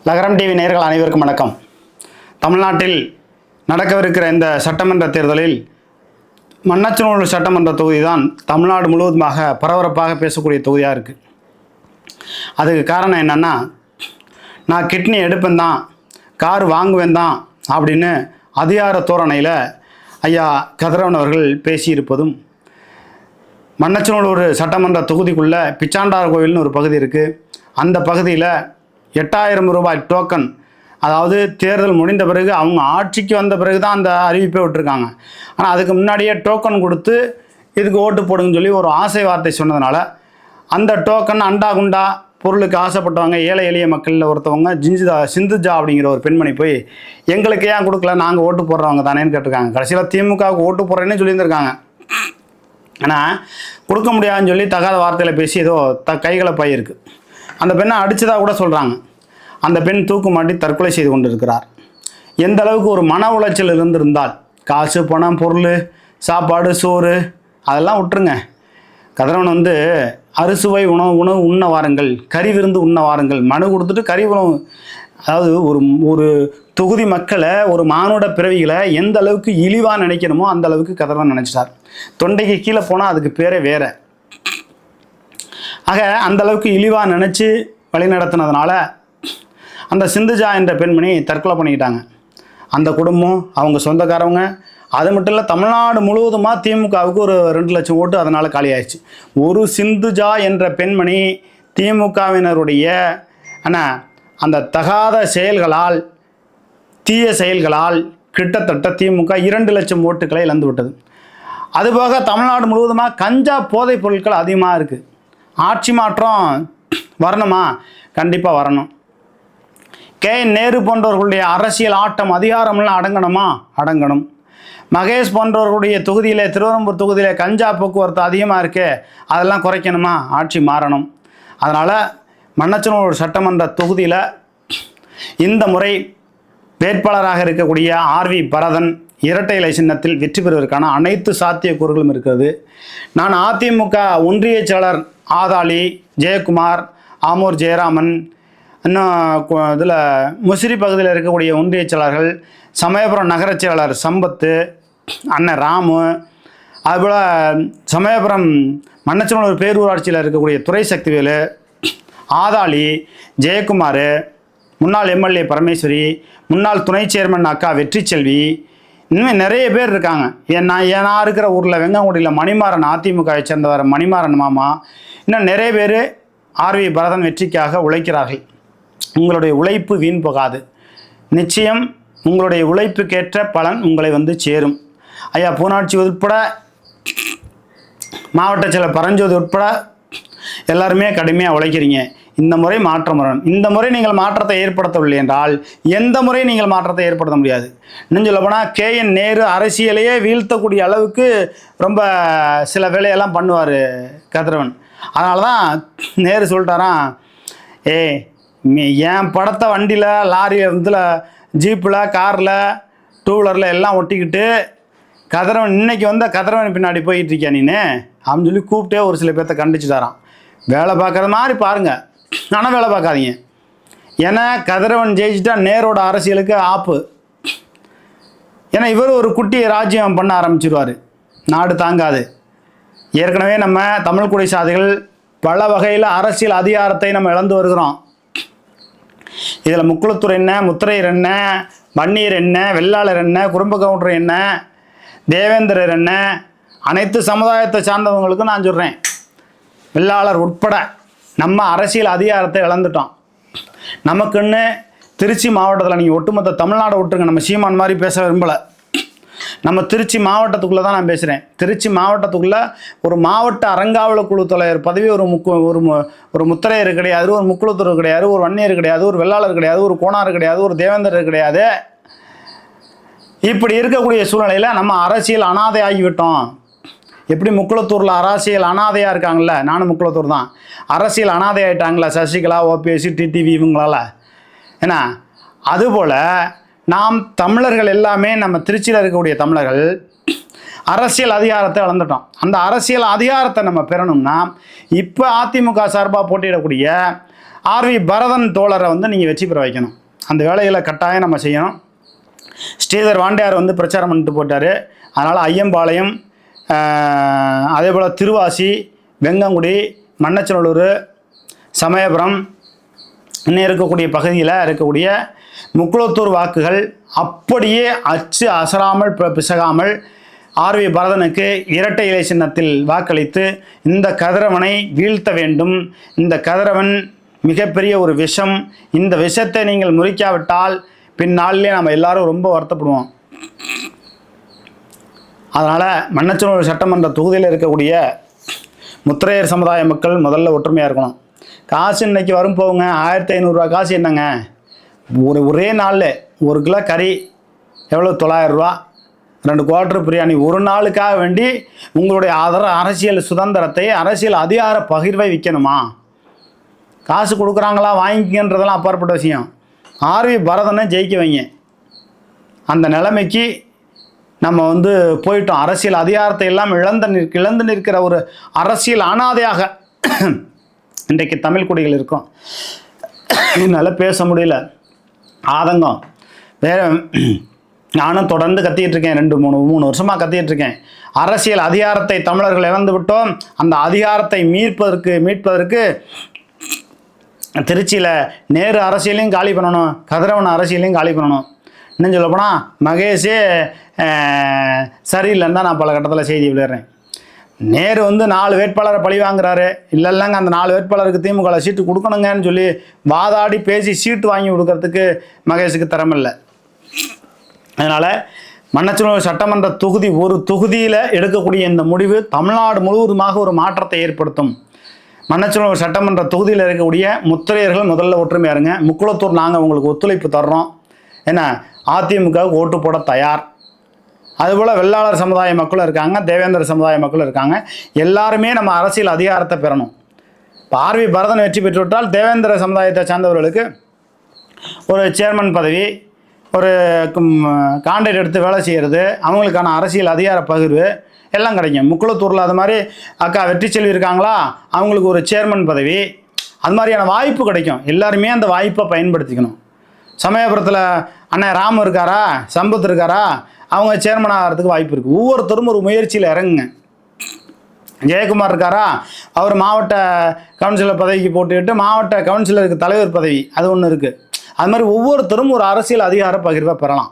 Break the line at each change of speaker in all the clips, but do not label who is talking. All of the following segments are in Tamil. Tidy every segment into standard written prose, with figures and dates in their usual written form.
லகரம் டிவி நேயர்கள் அனைவருக்கும் வணக்கம். தமிழ்நாட்டில் நடக்கவிருக்கிற இந்த சட்டமன்ற தேர்தலில் மண்ணச்சநல்லூர் சட்டமன்ற தொகுதி தான் தமிழ்நாடு முழுவதுமாக பரபரப்பாக பேசக்கூடிய தொகுதியாக இருக்குது. அதுக்கு காரணம் என்னென்னா, நான் கிட்னி எடுப்பேன் தான், கார் வாங்குவேன் தான் அப்படின்னு அதிகார தோரணையில் ஐயா கதிரவன் அவர்கள் பேசியிருப்பதும், மண்ணச்சநல்லூர் சட்டமன்ற தொகுதிக்குள்ளே பிச்சாண்டார் கோவில்னு ஒரு பகுதி இருக்குது. அந்த பகுதியில் 8000 ரூபாய் டோக்கன், அதாவது தேர்தல் முடிந்த பிறகு அவங்க ஆட்சிக்கு வந்த பிறகு தான் அந்த அறிவிப்பை விட்டுருக்காங்க. ஆனால் அதுக்கு முன்னாடியே டோக்கன் கொடுத்து இதுக்கு ஓட்டு போடுங்கன்னு சொல்லி ஒரு ஆசை வார்த்தை சொன்னதுனால அந்த டோக்கன் அண்டா குண்டா பொருளுக்கு ஆசைப்பட்டவங்க, ஏழை எளிய மக்களில் ஒருத்தவங்க சிந்துஜா அப்படிங்கிற ஒரு பெண்மணி போய் எங்களுக்கு ஏன் கொடுக்கல, நாங்கள் ஓட்டு போடுறவங்க தானேன்னு கேட்டிருக்காங்க. கடைசியில் திமுகவுக்கு ஓட்டு போடுறேன்னு சொல்லியிருந்திருக்காங்க. ஆனால் கொடுக்க முடியாதுன்னு சொல்லி தகாத வார்த்தையில் பேசி ஏதோ கைகளை பயிருக்கு. அந்த பெண்ணை அடித்ததாக கூட சொல்கிறாங்க. அந்த பெண் தூக்கு மாட்டி தற்கொலை செய்து கொண்டிருக்கிறார். எந்த அளவுக்கு ஒரு மன உளைச்சல் இருந்திருந்தால், காசு பணம் பொருள் சாப்பாடு சோறு அதெல்லாம் விட்டுருங்க. கதிரவன் அறுசுவை உணவு உண்ண வாருங்கள், கறி விருந்து உண்ண வாருங்கள், மனு கொடுத்துட்டு கறி உணவு, அதாவது ஒரு தொகுதி மக்களை, ஒரு மானுட பிறவிகளை எந்த அளவுக்கு இழிவாக நினைக்கணுமோ அந்த அளவுக்கு கதிரவன் நினச்சிட்டார். தொண்டைக்கு கீழே போனால் அதுக்கு பேரே வேற. ஆக அந்த அளவுக்கு இழிவாக நினச்சி வழி நடத்தினதுனால அந்த சிந்துஜா என்ற பெண்மணி தற்கொலை பண்ணிக்கிட்டாங்க. அந்த குடும்பம், அவங்க சொந்தக்காரவங்க, அது மட்டும் இல்லை தமிழ்நாடு முழுவதுமாக திமுகவுக்கு ஒரு 2 லட்சம் ஓட்டு அதனால் காலியாயிடுச்சு. ஒரு சிந்துஜா என்ற பெண்மணி திமுகவினருடைய அந்த தகாத செயல்களால், தீய செயல்களால் கிட்டத்தட்ட திமுக 2 லட்சம் ஓட்டுக்களை இழந்து விட்டது. அதுபோக தமிழ்நாடு முழுவதுமாக கஞ்சா போதைப் பொருட்கள் அதிகமாக இருக்குது. ஆட்சி மாற்றம் வரணுமா? கண்டிப்பாக வரணும். KN நேரு போன்றவர்களுடைய அரசியல் ஆட்டம் அதிகாரம்லாம் அடங்கணுமா? அடங்கணும். மகேஷ் போன்றவர்களுடைய தொகுதியில், திருவரம்பூர் தொகுதியில் கஞ்சா போக்குவரத்து அதிகமாக இருக்கே, அதெல்லாம் குறைக்கணுமா? ஆட்சி மாறணும். அதனால் மண்ணச்சநல்லூர் சட்டமன்ற தொகுதியில் இந்த முறை வேட்பாளராக இருக்கக்கூடிய RV பரதன் இரட்டை இலை சின்னத்தில் வெற்றி பெறுவதற்கான அனைத்து சாத்தியக்கூறுகளும் இருக்கிறது. நான் அதிமுக ஒன்றிய செயலர் ஆதாளி, ஜெயக்குமார், ஆமூர் ஜெயராமன், இன்னும் இதில் முசிறி பகுதியில் இருக்கக்கூடிய ஒன்றிய செயலர்கள், சமயபுரம் நகர செயலர் சம்பத்து, அண்ணன் ராமு, அதுபோல் சமயபுரம் மண்ணச்சநல்லூர் பேரூராட்சியில் இருக்கக்கூடிய துரை சக்திவேலு, ஆதாளி, ஜெயக்குமார், முன்னாள் MLA பரமேஸ்வரி, முன்னாள் துணை சேர்மன் அக்கா வெற்றி செல்வி, இன்னும் நிறைய பேர் இருக்காங்க. நான் இருக்கிற ஊரில் வெங்கங்குடியில் மணிமாறன், அதிமுகவை சேர்ந்தவர் மணிமாறன் மாமா, இன்னும் நிறைய பேர் RV பரதன் வெற்றிக்காக உழைக்கிறார்கள். உங்களுடைய உழைப்பு வீண் போகாது. நிச்சயம் உங்களுடைய உழைப்புக்கேற்ற பலன் உங்களை சேரும். ஐயா பூனாட்சி உட்பட, மாவட்ட செயலர் பரஞ்சோதி உட்பட எல்லாருமே கடுமையாக உழைக்கிறீங்க. இந்த முறை மாற்றம் வரணும். இந்த முறை நீங்கள் மாற்றத்தை ஏற்படுத்தவில்லை என்றால் எந்த முறை நீங்கள் மாற்றத்தை ஏற்படுத்த முடியாது. இன்னும் சொல்ல போனால் KN நேரு அரசியலையே வீழ்த்தக்கூடிய அளவுக்கு ரொம்ப சில வேலையெல்லாம் பண்ணுவார் கதிரவன். அதனால தான் நேரு சொல்லிட்டாராம், என் படத்தை வண்டியில், லாரியில், ஜீப்பில், காரில், 2 வீலரில் எல்லாம் ஒட்டிக்கிட்டு கதிரவன் இன்னைக்கு கதிரவன் பின்னாடி போயிட்டு இருக்கியா நீனு அப்படின்னு சொல்லி கூப்பிட்டே ஒரு சில பேர்த்த கண்டிச்சுட்டாரான். வேலை பார்க்குற மாதிரி பாருங்கள், ஆனால் வேலை பார்க்காதீங்க. ஏன்னா கதிரவன் ஜெயிச்சுட்டா நேரோட அரசியலுக்கு ஆப்பு. ஏன்னா இவர் ஒரு குட்டி ராஜ்யம் பண்ண ஆரம்பிச்சிருவார், நாடு தாங்காது. ஏற்கனவே நம்ம தமிழ் குடி சாதிகள் பல வகையில் அரசியல் அதிகாரத்தை நம்ம இழந்து வருகிறோம். இதில் முக்குளத்தூர் என்ன, முத்திரையர் என்ன, வன்னியர் என்ன, வெள்ளாளர் என்ன, குறும்ப கவுண்டர் என்ன, தேவேந்திரர் என்ன, அனைத்து சமுதாயத்தை சார்ந்தவங்களுக்கும் நான் சொல்கிறேன், வெள்ளாளர் உட்பட நம்ம அரசியல் அதிகாரத்தை இழந்துட்டோம். நமக்குன்னு திருச்சி மாவட்டத்தில், நீங்கள் ஒட்டுமொத்த தமிழ்நாடு விட்டுருங்க, நம்ம சீமான் மாதிரி பேச விரும்பலை, நம்ம திருச்சி மாவட்டத்துக்குள்ளே தான் நான் பேசுகிறேன். திருச்சி மாவட்டத்துக்குள்ளே ஒரு மாவட்ட அறங்காவலர் குழு தலைவர் பதவி ஒரு முத்திரையர் கிடையாது, ஒரு முக்குளத்தூர் கிடையாது, ஒரு வன்னியர் கிடையாது, ஒரு வெள்ளாளர் கிடையாது, ஒரு கோணார் கிடையாது, ஒரு தேவேந்திரர் கிடையாது. இப்படி இருக்கக்கூடிய சூழ்நிலையில் நம்ம அரசியல் அனாதை ஆகிவிட்டோம். எப்படி முக்குளத்தூரில் அரசியல் அனாதையாக இருக்காங்கள்ல, நானும் முக்குளத்தூர் தான், அரசியல் அனாதை ஆகிட்டாங்களா சசிகலா, OPS, TTV இவங்களால. ஏன்னா அதுபோல் நாம் தமிழர்கள் எல்லாமே, நம்ம திருச்சியில் இருக்கக்கூடிய தமிழர்கள் அரசியல் அதிகாரத்தை இழந்துட்டோம். அந்த அரசியல் அதிகாரத்தை நம்ம பெறணும்னா இப்போ அதிமுக சார்பாக போட்டியிடக்கூடிய ஆர்வி பரதன் தோழரை வந்து நீங்கள் வெற்றி பெற வைக்கணும். அந்த வேலைகளை கட்டாயம் நம்ம செய்யணும். ஸ்ரீதர் வாண்டியார் வந்து பிரச்சாரம் பண்ணிட்டு போட்டார். அதனால் ஐயம்பாளையம், அதே போல் திருவாசி, வெங்கங்குடி, மண்ணச்சநல்லூர், சமயபுரம் இன்னும் இருக்கக்கூடிய பகுதியில் இருக்கக்கூடிய முக்குளத்தூர் வாக்குகள் அப்படியே அச்சு அசராமல் பிசகாமல் ஆர்வி பரதனுக்கு இரட்டை இலை சின்னத்தில் வாக்களித்து இந்த கதிரவனை வீழ்த்த வேண்டும். இந்த கதிரவன் மிகப்பெரிய ஒரு விஷம். இந்த விஷத்தை நீங்கள் முறிக்காவிட்டால் பின்னாலே நம்ம எல்லாரும் ரொம்ப வருத்தப்படுவோம். அதனால் மண்ணச்சநல்லூர் சட்டமன்ற தொகுதியில் இருக்கக்கூடிய முத்திரையர் சமுதாய மக்கள் முதல்ல ஒற்றுமையாக இருக்கணும். காசு இன்னைக்கு வரும் போகுங்க. 1500 காசு என்னங்க? ஒரே நாளில் 1 கிலோ கறி எவ்வளோ? 900 ரூபா. 2 குவார்ட்டர் பிரியாணி. ஒரு நாளுக்காக வேண்டி உங்களுடைய அரசியல் சுதந்திரத்தை, அரசியல் அதிகார பகிர்வை விற்கணுமா? காசு கொடுக்குறாங்களா வாங்கிக்கன்றதெல்லாம் அப்பாற்பட்ட விஷயம். ஆர்வி பரதனை ஜெயிக்க வைங்க. அந்த நிலைமைக்கு நம்ம வந்து போயிட்டோம். அரசியல் அதிகாரத்தை எல்லாம் இழந்து நிற்கிற ஒரு அரசியல் அனாதையாக இன்றைக்கு தமிழ் குடிகள் இருக்கும். என்னால் பேச முடியல, ஆதங்கம். வேற நானும் தொடர்ந்து கத்திக்கிட்டு இருக்கேன். 2-3 வருஷமாக கத்திக்கிட்டு இருக்கேன். அரசியல் அதிகாரத்தை தமிழர்கள் இழந்து விட்டோம். அந்த அதிகாரத்தை மீட்பதற்கு திருச்சியில் நேரு அரசியலையும் காலி பண்ணணும், கதிரவன் அரசியலையும் காலி பண்ணணும். இன்னும் சொல்லப்போனால் மகேஷே சரியில்லைன்னு தான் நான் பல கட்டத்தில் செய்தி விளையாடுறேன். நேரு வந்து 4 வேட்பாளரை பழி வாங்குறாரு. இல்லைங்க, அந்த 4 வேட்பாளருக்கு திமுக சீட்டு கொடுக்கணுங்கன்னு சொல்லி வாதாடி பேசி சீட்டு வாங்கி கொடுக்கறதுக்கு மகேஷுக்கு திறமில்லை. அதனால் மண்ணச்சநல்லூர் சட்டமன்ற தொகுதி ஒரு தொகுதியில் எடுக்கக்கூடிய இந்த முடிவு தமிழ்நாடு முழுவதுமாக ஒரு மாற்றத்தை ஏற்படுத்தும். மண்ணச்சநல்லூர் சட்டமன்ற தொகுதியில் இருக்கக்கூடிய முத்திரையர்கள் முதல்ல ஒற்றுமையாக இருங்க. முக்குளத்தூர் நாங்கள் உங்களுக்கு ஒத்துழைப்பு தர்றோம். என்ன, அதிமுகவுக்கு ஓட்டு போட தயார். அதுபோல் வெள்ளாளர் சமுதாய மக்களும் இருக்காங்க, தேவேந்திர சமுதாய மக்களும் இருக்காங்க. எல்லாருமே நம்ம அரசியல் அதிகாரத்தை பெறணும். இப்போ ஆர்வி பரதன் வெற்றி பெற்றுவிட்டால் தேவேந்திர சமுதாயத்தை சார்ந்தவர்களுக்கு ஒரு சேர்மன் பதவி, ஒரு கான்ட்ராக்ட் எடுத்து வேலை செய்கிறது, அவங்களுக்கான அரசியல் அதிகார பகிர்வு எல்லாம் கிடைக்கும். முக்குளத்தூரில் அது மாதிரி அக்கா வெற்றி செல்வி இருக்காங்களா, அவங்களுக்கு ஒரு சேர்மன் பதவி, அது மாதிரியான வாய்ப்பு கிடைக்கும். எல்லாருமே அந்த வாய்ப்பை பயன்படுத்திக்கணும். சமயபுரத்தில் அண்ணன் ராம் இருக்காரா, சம்பத் இருக்காரா, அவங்க சேர்மன் ஆகிறதுக்கு வாய்ப்பு இருக்குது. ஒவ்வொருத்தரும் ஒரு முயற்சியில் இறங்குங்க. ஜெயக்குமார் இருக்காரா, அவர் மாவட்ட கவுன்சிலர் பதவிக்கு போட்டுக்கிட்டு மாவட்ட கவுன்சிலருக்கு தலைவர் பதவி அது ஒன்று இருக்குது. அது மாதிரி ஒவ்வொருத்தரும் ஒரு அரசியல் அதிகார பகிர்வை பெறலாம்.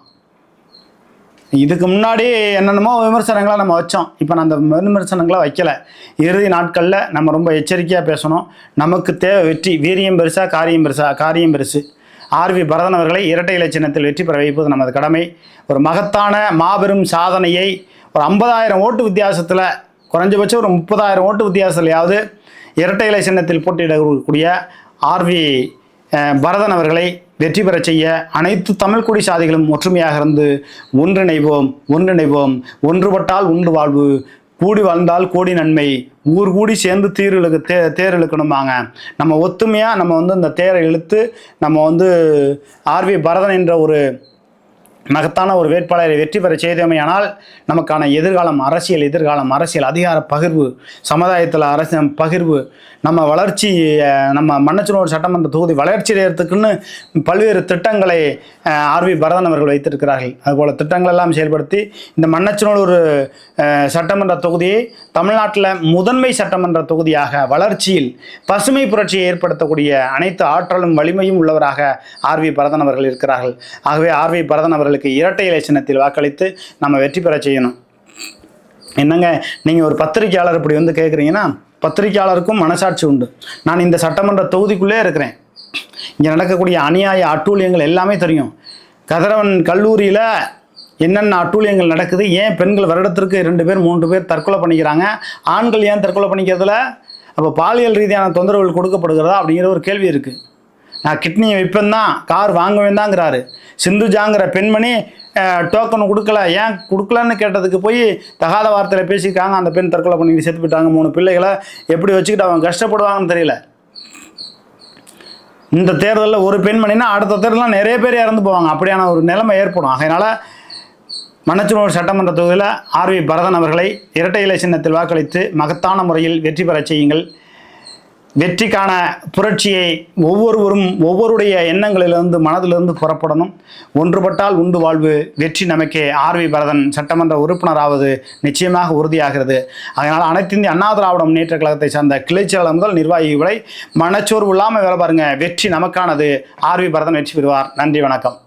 இதுக்கு முன்னாடி என்னென்னமோ விமர்சனங்களை நம்ம வச்சோம். இப்போ நான் அந்த விமர்சனங்களை வைக்கலை. இறுதி நாட்களில் நம்ம ரொம்ப எச்சரிக்கையாக பேசணும். நமக்கு தேவை வெற்றி. வீரியம் பெருசா காரியம் பெருசு. ஆர்வி பரதன் அவர்களை இரட்டை இலை சின்னத்தில் வெற்றி பெற வைப்பது நமது கடமை. ஒரு மகத்தான மாபெரும் சாதனையை ஒரு 50,000 ஓட்டு வித்தியாசத்தில், குறைஞ்சபட்சம் ஒரு 30,000 ஓட்டு வித்தியாசத்துலையாவது இரட்டை இலை சின்னத்தில் போட்டியிடக்கூடிய ஆர்வி பரதன் அவர்களை வெற்றி பெற செய்ய அனைத்து தமிழ் குடி சாதிகளும் ஒற்றுமையாக இருந்து ஒன்றிணைவோம். ஒன்றுபட்டால் உண்டு வாழ்வு, கூடி வாழ்ந்தால் கோடி நன்மை, ஊர் கூடி சேர்ந்து தேர் இழுக்கணுமாங்க. நம்ம ஒத்துமையாக நம்ம வந்து இந்த தேரை இழுத்து நம்ம வந்து ஆர்வி பரதன் என்ற ஒரு மகத்தான ஒரு வேட்பாளரை வெற்றி பெற செய்தமையானால் நமக்கான அரசியல் அதிகார பகிர்வு, சமுதாயத்தில் அரசியல் பகிர்வு, நம்ம வளர்ச்சி, நம்ம மண்ணச்சநல்லூர் சட்டமன்ற தொகுதி வளர்ச்சி அடைகிறதுக்குன்னு பல்வேறு திட்டங்களை ஆர்வி பரதன் அவர்கள் வைத்திருக்கிறார்கள். அதுபோல் திட்டங்கள் எல்லாம் செயல்படுத்தி இந்த மண்ணச்சநல்லூர் சட்டமன்ற தொகுதியை தமிழ்நாட்டில் முதன்மை சட்டமன்ற தொகுதியாக வளர்ச்சியில் பசுமை புரட்சியை ஏற்படுத்தக்கூடிய அனைத்து ஆற்றலும் வலிமையும் உள்ளவராக ஆர்வி பரதன் அவர்கள் இருக்கிறார்கள். ஆகவே ஆர்வி பரதன் அவர்களுக்கு இரட்டை இலை சின்னத்தில் வாக்களித்து நம்ம வெற்றி பெற செய்யணும். என்னங்க, நீங்கள் ஒரு பத்திரிகையாளர் இப்படி வந்து கேட்குறீங்கன்னா, பத்திரிகையாளருக்கும் மனசாட்சி உண்டு. நான் இந்த சட்டமன்ற தொகுதிக்குள்ளே இருக்கிறேன். இங்கே நடக்கக்கூடிய அநியாய அட்டூழியங்கள் எல்லாமே தெரியும். கதிரவன் கல்லூரியில் என்னென்ன அட்டூழியங்கள் நடக்குது, ஏன் பெண்கள் வருடத்திற்கு 2 பேர் 3 பேர் தற்கொலை பண்ணிக்கிறாங்க, ஆண்கள் ஏன் தற்கொலை பண்ணிக்கிறதுல, அப்போ பாலியல் ரீதியான தொந்தரவுகள் கொடுக்கப்படுகிறதா அப்படிங்கிற ஒரு கேள்வி இருக்குது. நான் கிட்னியை விற்பேன், கார் வாங்குவேன் தாங்கிறாரு. சிந்துஜாங்கிற பெண்மணி டோக்கன் கொடுக்கல, ஏன் கொடுக்கலன்னு கேட்டதுக்கு போய் தகாத வார்த்தையில் பேசியிருக்காங்க. அந்த பெண் தற்கொலை பண்ணிட்டு செத்து போயிட்டாங்க. 3 பிள்ளைகளை எப்படி வச்சுக்கிட்டு அவங்க கஷ்டப்படுவாங்கன்னு தெரியல. இந்த தேர்தலில் ஒரு பெண்மணினா அடுத்த தேர்தலில் நிறைய பேர் இறந்து போவாங்க. அப்படியான ஒரு நிலைமை ஏற்படும். அதனால் மண்ணச்சநல்லூர் சட்டமன்ற தொகுதியில் ஆர்வி பரதன் அவர்களை இரட்டை இலை சின்னத்தில் வாக்களித்து மகத்தான முறையில் வெற்றி பெற செய்யுங்கள். வெற்றிக்கான புரட்சியை ஒவ்வொருவரும் ஒவ்வொருடைய எண்ணங்களிலிருந்து மனதிலிருந்து புறப்படணும். ஒன்றுபட்டால் உண்டு வாழ்வு, வெற்றி நமக்கே. ஆர்வி பரதன் சட்டமன்ற உறுப்பினராவது நிச்சயமாக உறுதியாகிறது. அதனால் அனைத்து இந்திய அண்ணா திராவிட முன்னேற்ற கழகத்தை சார்ந்த கிளைச்செயலாளர் முதல் நிர்வாகிகளை மனச்சோர்வு இல்லாமல் வேலை பாருங்க. வெற்றி நமக்கானது. ஆர்வி பரதன் வெற்றி பெறுவார். நன்றி, வணக்கம்.